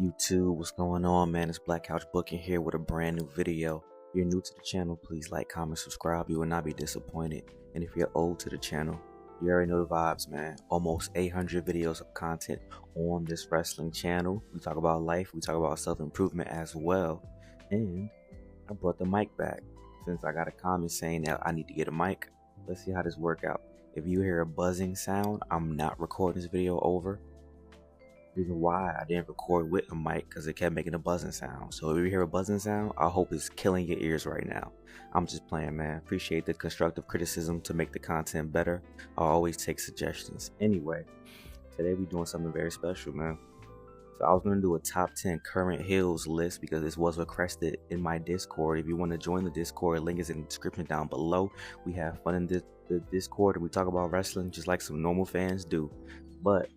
YouTube, what's going on, man? It's Black Couch Booking here with a brand new video. If you're new to the channel, please like, comment, subscribe. You will not be disappointed. And if you're old to the channel, you already know the vibes, man. Almost 800 videos of content on this wrestling channel. We talk about life, we talk about self-improvement as well. And I brought the mic back since I got a comment saying that I need to get a mic. Let's see how this work out. If you hear a buzzing sound, I'm not recording this video over. Reason why I didn't record with a mic because it kept making a buzzing sound. So if you hear a buzzing sound, I hope it's killing your ears right now. I'm just playing, man. Appreciate the constructive criticism to make the content better. I'll always take suggestions. Anyway, today we're doing something very special, man. So I was going to do a top 10 current heels list because this was requested in my Discord. If you want to join the Discord, link is in the description down below. We have fun in the Discord and we talk about wrestling just like some normal fans do. But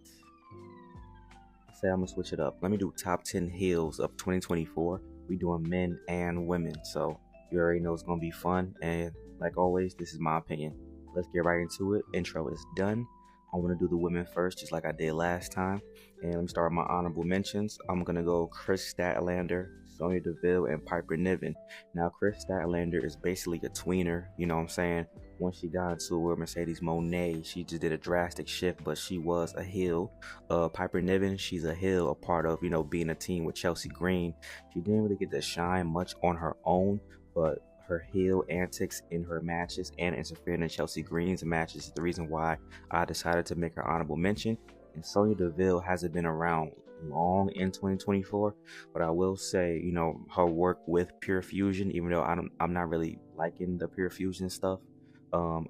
I'm gonna switch it up. Let me do top 10 heels of 2024. We doing men and women, so you already know it's gonna be fun. And like always, this is my opinion. Let's get right into it. Intro is done. I want to do the women first, just like I did last time. And let me start with my honorable mentions. I'm gonna go Chris Statlander, Sonya Deville, and Piper Niven. Now, Chris Statlander is basically a tweener, you know what I'm saying? Once she got into with Mercedes Moné, she just did a drastic shift, but she was a heel. Piper Niven, she's a heel, a part of, being a team with Chelsea Green. She didn't really get to shine much on her own, but her heel antics in her matches and interfering in Chelsea Green's matches is the reason why I decided to make her honorable mention. And Sonya Deville hasn't been around long in 2024, but I will say, her work with Pure Fusion, even though I'm not really liking the Pure Fusion stuff,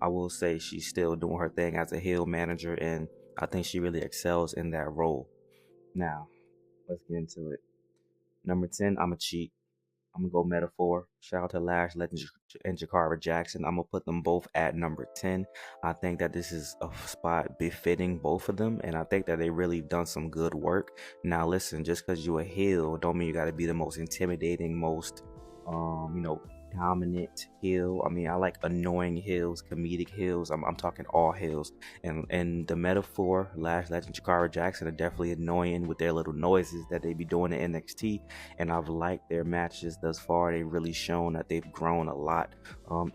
I will say she's still doing her thing as a heel manager, and I think she really excels in that role. Now, let's get into it. Number 10, I'm a cheat. I'm gonna go Metaphor. Shout out to Lash Legend and Jakara Jackson. I'm gonna put them both at number 10. I think that this is a spot befitting both of them, and I think that they really done some good work. Now listen, just because you a heel don't mean you gotta be the most intimidating, most dominant heel. I mean, I like annoying heels, comedic heels. I'm talking all heels. And the Metaphor, Lash Legend, Jakara Jackson are definitely annoying with their little noises that they be doing in NXT. And I've liked their matches thus far. They've really shown that they've grown a lot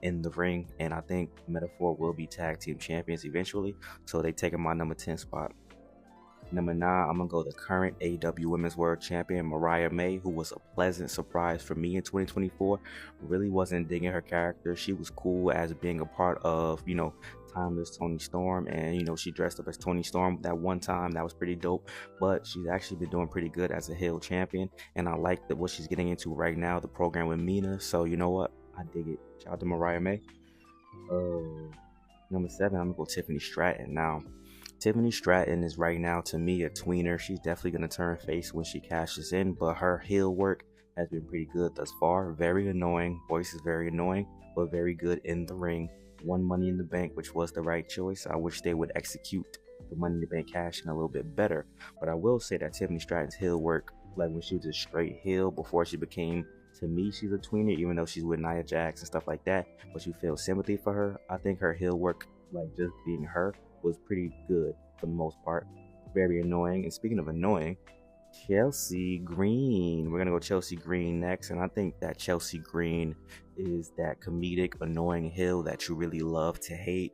in the ring. And I think Metaphor will be tag team champions eventually. So they taking my number 10 spot. Number 9, I'm going to go the current AEW Women's World Champion, Mariah May, who was a pleasant surprise for me in 2024. Really wasn't digging her character. She was cool as being a part of, Timeless Toni Storm, and, she dressed up as Toni Storm that one time. That was pretty dope, but she's actually been doing pretty good as a heel champion, and I like what she's getting into right now, the program with Mina, so you know what? I dig it. Shout out to Mariah May. Number 7, I'm going to go Tiffany Stratton. Now, Tiffany Stratton is right now, to me, a tweener. She's definitely going to turn face when she cashes in, but her heel work has been pretty good thus far. Very annoying. Voice is very annoying, but very good in the ring. Won Money in the Bank, which was the right choice. I wish they would execute the Money in the Bank cash in a little bit better. But I will say that Tiffany Stratton's heel work, like when she was a straight heel before she became, to me, she's a tweener, even though she's with Nia Jax and stuff like that. But you feel sympathy for her. I think her heel work, like just being her, was pretty good for the most part. Very annoying. And speaking of annoying, Chelsea Green. We're gonna go Chelsea Green next, and I think that Chelsea Green is that comedic, annoying heel that you really love to hate.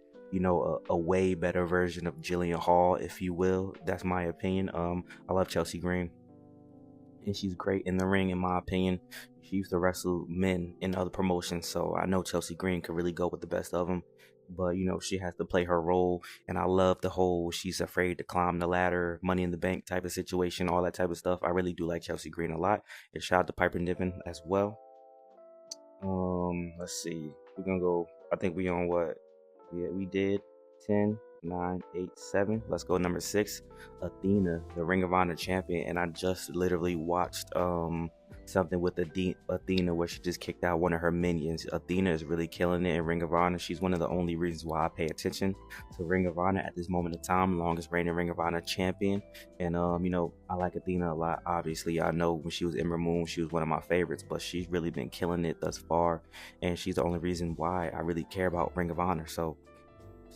A way better version of Jillian Hall, if you will. That's my opinion. I love Chelsea Green, and she's great in the ring, in my opinion. She used to wrestle men in other promotions, so I know Chelsea Green could really go with the best of them. But she has to play her role, and I love the whole she's afraid to climb the ladder, Money in the Bank type of situation, all that type of stuff. I really do like Chelsea Green a lot. And shout out to Piper Niven as well. Let's see, we're gonna go, I think we on what, yeah, we did 10, 9, 8, 7. Let's go number 6, Athena, the Ring of Honor champion. And I just literally watched something with Athena where she just kicked out one of her minions. Athena is really killing it in Ring of Honor. She's one of the only reasons why I pay attention to Ring of Honor at this moment in time. Longest reigning Ring of Honor champion. And I like Athena a lot. Obviously, I know when she was Ember Moon, she was one of my favorites, but she's really been killing it thus far, and she's the only reason why I really care about Ring of Honor. So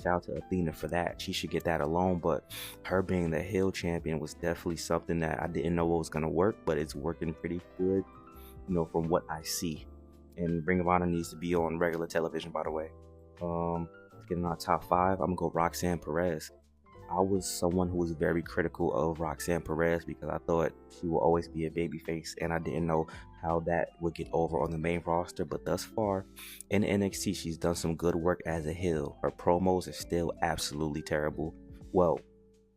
shout out to Athena for that. She should get that alone. But her being the heel champion was definitely something that I didn't know what was gonna work, but it's working pretty good, from what I see. And Ring of Honor needs to be on regular television, by the way. Let's get in our top five. I'm gonna go Roxanne Perez. I was someone who was very critical of Roxanne Perez because I thought she will always be a babyface, and I didn't know how that would get over on the main roster. But thus far in NXT, she's done some good work as a heel. Her promos are still absolutely terrible. Well,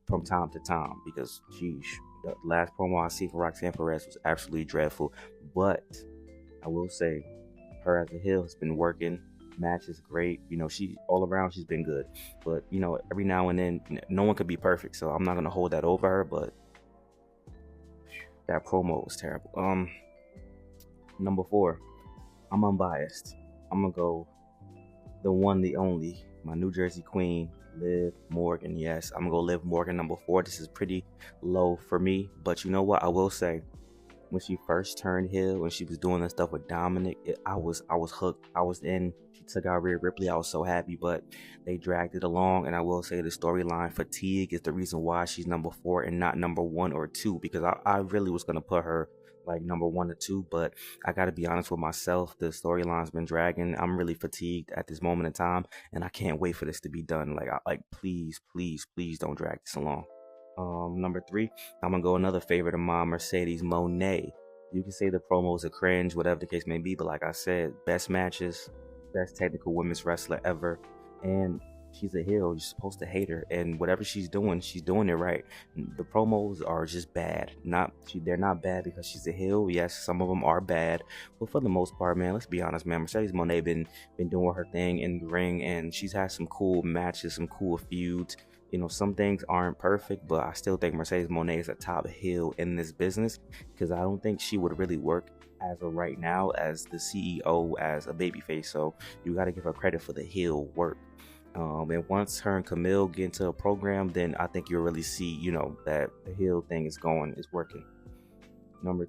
from time to time, because sheesh, the last promo I see for Roxanne Perez was absolutely dreadful. But I will say, her as a heel has been working. Match is great. She all around she's been good. But every now and then, no one could be perfect. So I'm not gonna hold that over her. But that promo was terrible. Number four, I'm unbiased. I'm gonna go the one, the only, my New Jersey Queen, Liv Morgan. Yes, I'm gonna go Liv Morgan number four. This is pretty low for me. But you know what? I will say, when she first turned heel, when she was doing the stuff with Dominic, I was hooked. I was in. She took out Rhea Ripley. I was so happy, but they dragged it along. And I will say the storyline fatigue is the reason why she's number four and not number one or two, because I really was going to put her like number one or two, but I got to be honest with myself. The storyline's been dragging. I'm really fatigued at this moment in time, and I can't wait for this to be done. Please, please, please don't drag this along. Number three, I'm gonna go another favorite of mine, Mercedes Moné. You can say the promos are cringe, whatever the case may be, but like I said, best matches, best technical women's wrestler ever, and she's a heel. You're supposed to hate her, and whatever she's doing it right. The promos are just bad. They're not bad because she's a heel. Yes, some of them are bad, but for the most part, man, let's be honest, man. Mercedes Moné been doing her thing in the ring, and she's had some cool matches, some cool feuds. Some things aren't perfect, but I still think Mercedes Moné is a top heel in this business, because I don't think she would really work as of right now as the CEO as a babyface. So you got to give her credit for the heel work. And once her and Camille get into a program, then I think you'll really see, that the heel thing is working. Number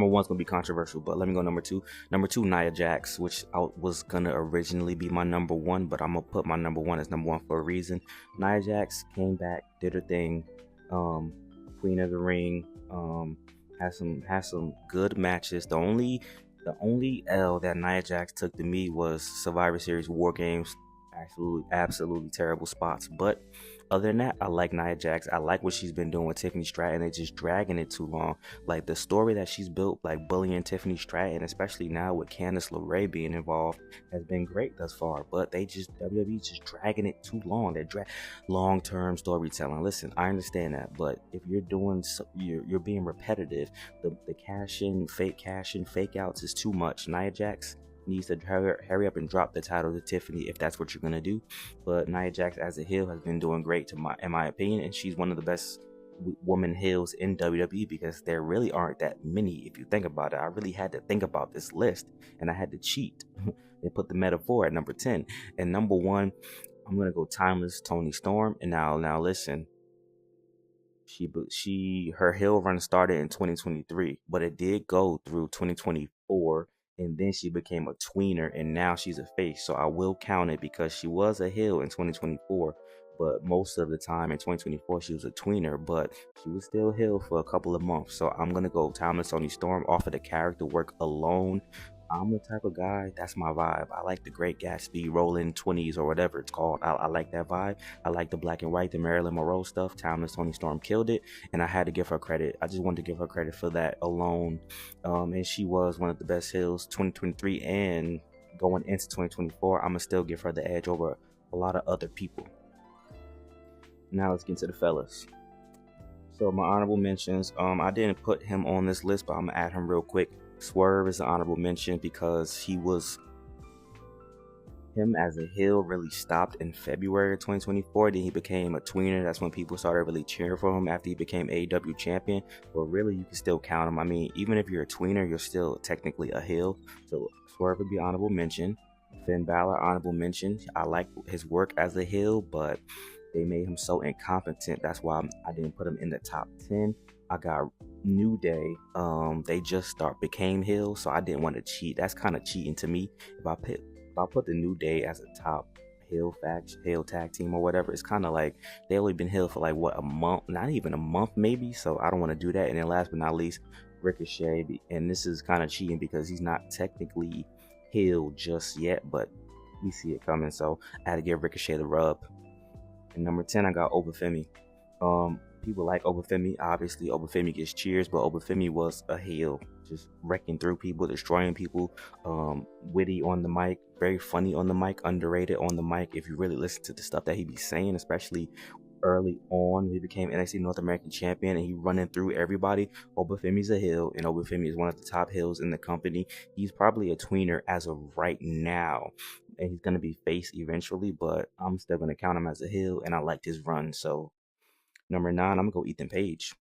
one's gonna be controversial, but let me go number two. Number two, Nia Jax, which was gonna originally be my number one, but I'm gonna put my number one as number one for a reason. Nia Jax came back, did her thing, Queen of the Ring, has some good matches. The only L that Nia Jax took to me was Survivor Series War Games. Absolutely terrible spots. But other than that, I like Nia Jax. I like what she's been doing with Tiffany Stratton. They're just dragging it too long. Like the story that she's built, like bullying Tiffany Stratton, especially now with Candice LeRae being involved, has been great thus far. But WWE just dragging it too long. They're long-term storytelling. Listen, I understand that, but if you're doing, you're being repetitive. The cash in, fake outs is too much. Nia Jax needs to hurry up and drop the title to Tiffany if that's what you're gonna do. But Nia Jax as a heel has been doing great in my opinion, and she's one of the best woman heels in WWE, because there really aren't that many. If you think about it, I really had to think about this list, and I had to cheat and put the metaphor at number 10. And number one, I'm gonna go Timeless Toni Storm. And now listen, her heel run started in 2023, but it did go through 2024. And then she became a tweener, and now she's a face. So I will count it, because she was a heel in 2024, but most of the time in 2024 she was a tweener, but she was still heel for a couple of months. So I'm gonna go Timeless Toni Storm off of the character work alone. I'm the type of guy, that's my vibe. I like the Great Gatsby, Rolling 20s, or whatever it's called. I like that vibe. I like the black and white, the Marilyn Monroe stuff. Timeless Toni Storm killed it, and I had to give her credit. I just wanted to give her credit for that alone. And she was one of the best heels 2023, and going into 2024, I'm going to still give her the edge over a lot of other people. Now let's get into the fellas. So my honorable mentions, I didn't put him on this list, but I'm going to add him real quick. Swerve is an honorable mention because him as a heel really stopped in February of 2024. Then he became a tweener. That's when people started really cheering for him after he became AEW champion. But really, you can still count him. I mean, even if you're a tweener, you're still technically a heel. So Swerve would be honorable mention. Finn Balor, honorable mention. I like his work as a heel, but they made him so incompetent. That's why I didn't put him in the top 10. I got New Day. They just became heels, so I didn't want to cheat. That's kind of cheating to me. If I put the New Day as a top heel tag team or whatever. It's kind of like they only been heel for like what, a month, not even a month maybe. So I don't want to do that. And then last but not least, Ricochet, and this is kind of cheating because he's not technically heel just yet, but we see it coming. So I had to give Ricochet the rub. And number 10, I got Obafemi. People like Obafemi. Obviously, Obafemi gets cheers, but Obafemi was a heel, just wrecking through people, destroying people. Witty on the mic, very funny on the mic, underrated on the mic. If you really listen to the stuff that he be saying, especially early on, he became NXT North American Champion and he running through everybody. Obafemi's a heel, and Obafemi is one of the top heels in the company. He's probably a tweener as of right now, and he's gonna be face eventually, but I'm still gonna count him as a heel, and I liked his run. So number 9, I'm gonna go Ethan Page.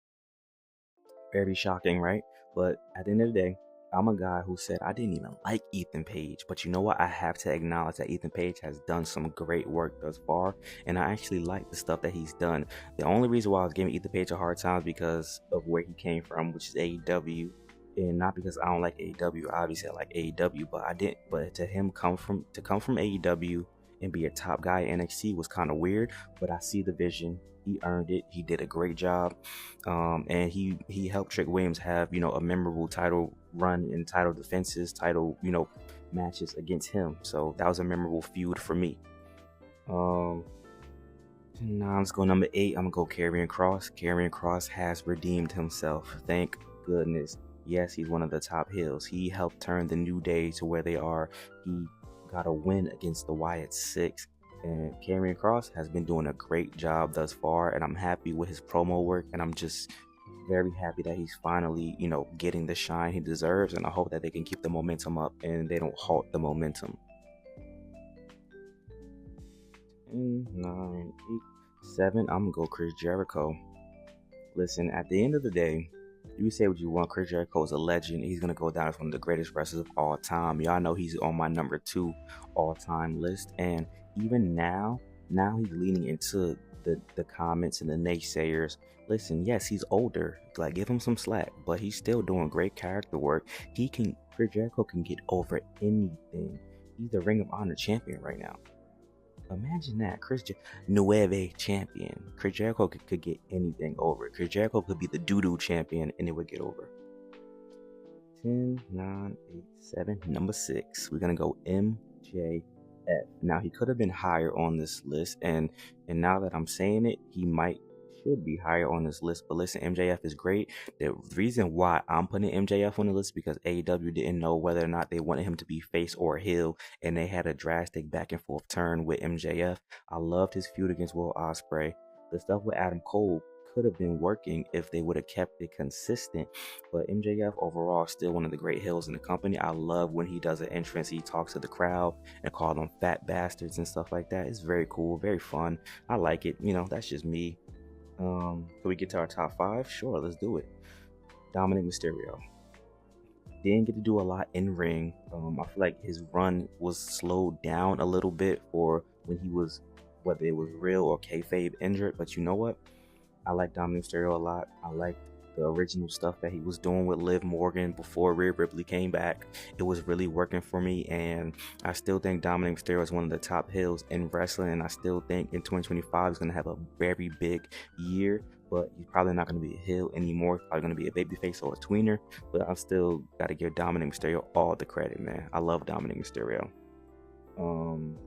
Very shocking, right? But at the end of the day, I'm a guy who said I didn't even like Ethan Page. But you know what? I have to acknowledge that Ethan Page has done some great work thus far. And I actually like the stuff that he's done. The only reason why I was giving Ethan Page a hard time is because of where he came from, which is AEW. And not because I don't like AEW. Obviously, I like AEW, but I didn't. But to him come from AEW and be a top guy at NXT was kind of weird. But I see the vision. He earned it. He did a great job, and he helped Trick Williams have a memorable title run and title defenses, title matches against him. So that was a memorable feud for me. Now let's go number 8. I'm gonna go Karrion Kross. Karrion Kross has redeemed himself. Thank goodness. Yes, he's one of the top heels. He helped turn the New Day to where they are. He got a win against the Wyatt Six. And Karrion Kross has been doing a great job thus far, and I'm happy with his promo work, and I'm just very happy that he's finally, getting the shine he deserves, and I hope that they can keep the momentum up and they don't halt the momentum. 10, 9, 8, 7, I'm gonna go Chris Jericho. Listen, at the end of the day, you say what you want, Chris Jericho is a legend. He's gonna go down as one of the greatest wrestlers of all time. Y'all know he's on my number 2 all-time list, and even now he's leaning into the comments and the naysayers. Listen, yes, he's older. Like, give him some slack, but he's still doing great character work. Chris Jericho can get over anything. He's the Ring of Honor champion right now. Imagine that, Nueve champion. Chris Jericho could get anything over. Chris Jericho could be the doo-doo champion and it would get over. 10, 9, 8, 7, number 6. We're gonna go MJF. Now, he could have been higher on this list, and now that I'm saying it, he should be higher on this list. But listen, MJF is great. The reason why I'm putting MJF on the list is because AEW didn't know whether or not they wanted him to be face or heel, and they had a drastic back and forth turn with MJF. I loved his feud against Will Ospreay. The stuff with Adam Cole could have been working if they would have kept it consistent, but MJF overall is still one of the great heels in the company. I love when he does an entrance, he talks to the crowd and call them fat bastards and stuff like that. It's very cool, very fun. I like it. That's just me. Can we get to our top 5? Sure, let's do it. Dominic Mysterio didn't get to do a lot in ring. I feel like his run was slowed down a little bit for when he was, whether it was real or kayfabe, injured. But you know what? I like Dominic Mysterio a lot. I like the original stuff that he was doing with Liv Morgan before Rhea Ripley came back. It was really working for me, and I still think Dominic Mysterio is one of the top heels in wrestling, and I still think in 2025 he's going to have a very big year, but he's probably not going to be a heel anymore. He's probably going to be a babyface or a tweener, but I've still got to give Dominic Mysterio all the credit, man. I love Dominic Mysterio. Number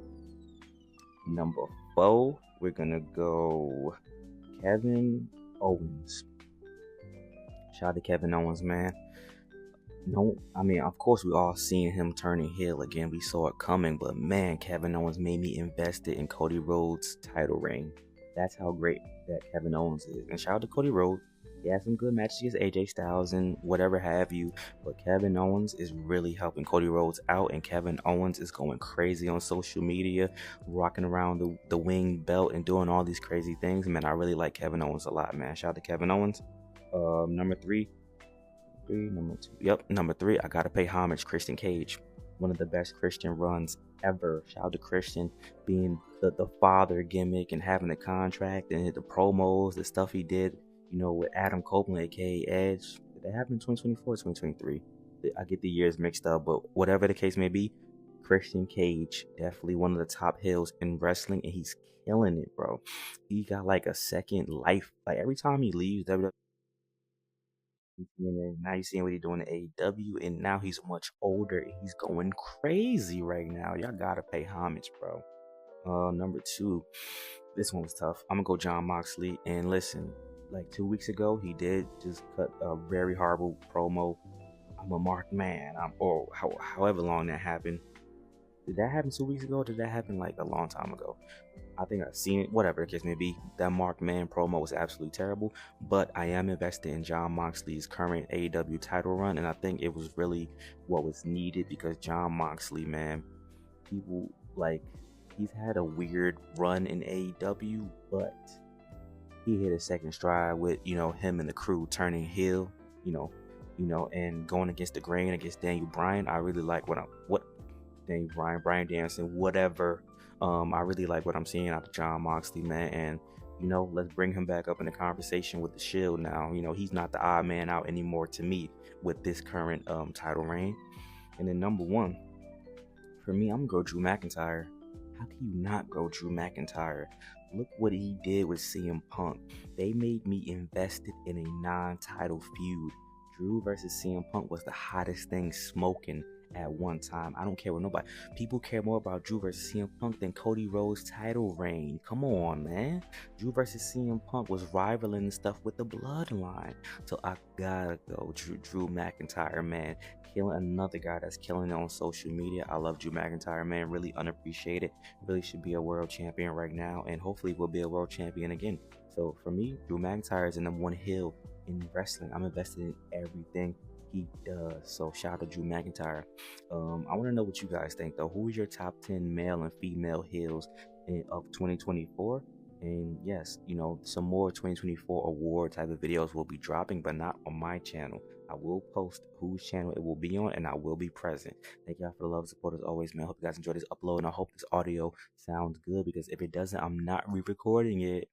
4, we're going to go Kevin Owens. Shout out to Kevin Owens, man. Of course we all seen him turning heel again. We saw it coming, but man, Kevin Owens made me invested in Cody Rhodes' title reign. That's how great that Kevin Owens is. And shout out to Cody Rhodes. He had some good matches against AJ Styles and whatever have you, but Kevin Owens is really helping Cody Rhodes out, and Kevin Owens is going crazy on social media, rocking around the wing belt and doing all these crazy things. Man, I really like Kevin Owens a lot, man. Shout out to Kevin Owens. Number 3, number 3, I gotta pay homage, Christian Cage. One of the best Christian runs ever. Shout out to Christian being the father gimmick and having the contract and the promos, the stuff he did, with Adam Copeland, aka Edge. Did that happen in 2024 or 2023? I get the years mixed up, but whatever the case may be, Christian Cage, definitely one of the top heels in wrestling, and he's killing it, bro. He got like a second life. Like every time he leaves WWE, and now you're seeing what he's doing in AEW, and now he's much older and he's going crazy right now. Y'all gotta pay homage, bro. Number two, this one was tough. I'm gonna go John Moxley. And listen, like 2 weeks ago, he did just cut a very horrible promo. I'm a marked man. However long that happened. Did that happen 2 weeks ago? Or did that happen like a long time ago? I think I've seen it. Whatever the case may be, that marked man promo was absolutely terrible. But I am invested in John Moxley's current AEW title run, and I think it was really what was needed because John Moxley, man, people like he's had a weird run in AEW, but he hit a second stride with him and the crew turning heel, you know, and going against the grain against Daniel Bryan. I really like what Daniel Bryan, Bryan Danielson, whatever. I really like what I'm seeing out of John Moxley, man, and let's bring him back up in the conversation with the Shield now. He's not the odd man out anymore to me with this current title reign. And then number one, for me, I'm gonna go Drew McIntyre. How can you not go Drew McIntyre? Look what he did with CM Punk. They made me invested in a non-title feud. Drew versus CM Punk was the hottest thing smoking at one time. I don't care what nobody. People care more about Drew versus CM Punk than Cody Rhodes' title reign. Come on, man. Drew versus CM Punk was rivaling stuff with the Bloodline. So I gotta go Drew McIntyre, man. Killing another guy that's killing it on social media. I love Drew McIntyre, man. Really unappreciated. Really should be a world champion right now, and hopefully will be a world champion again. So for me, Drew McIntyre is the number one heel in wrestling. I'm invested in everything he does. So shout out to Drew McIntyre. I want to know what you guys think though. Who is your top 10 male and female heels of 2024? And yes, some more 2024 award type of videos will be dropping, but not on my channel. I will post whose channel it will be on, and I will be present. Thank y'all for the love and support as always, man. I hope you guys enjoy this upload, and I hope this audio sounds good, because if it doesn't, I'm not re-recording it.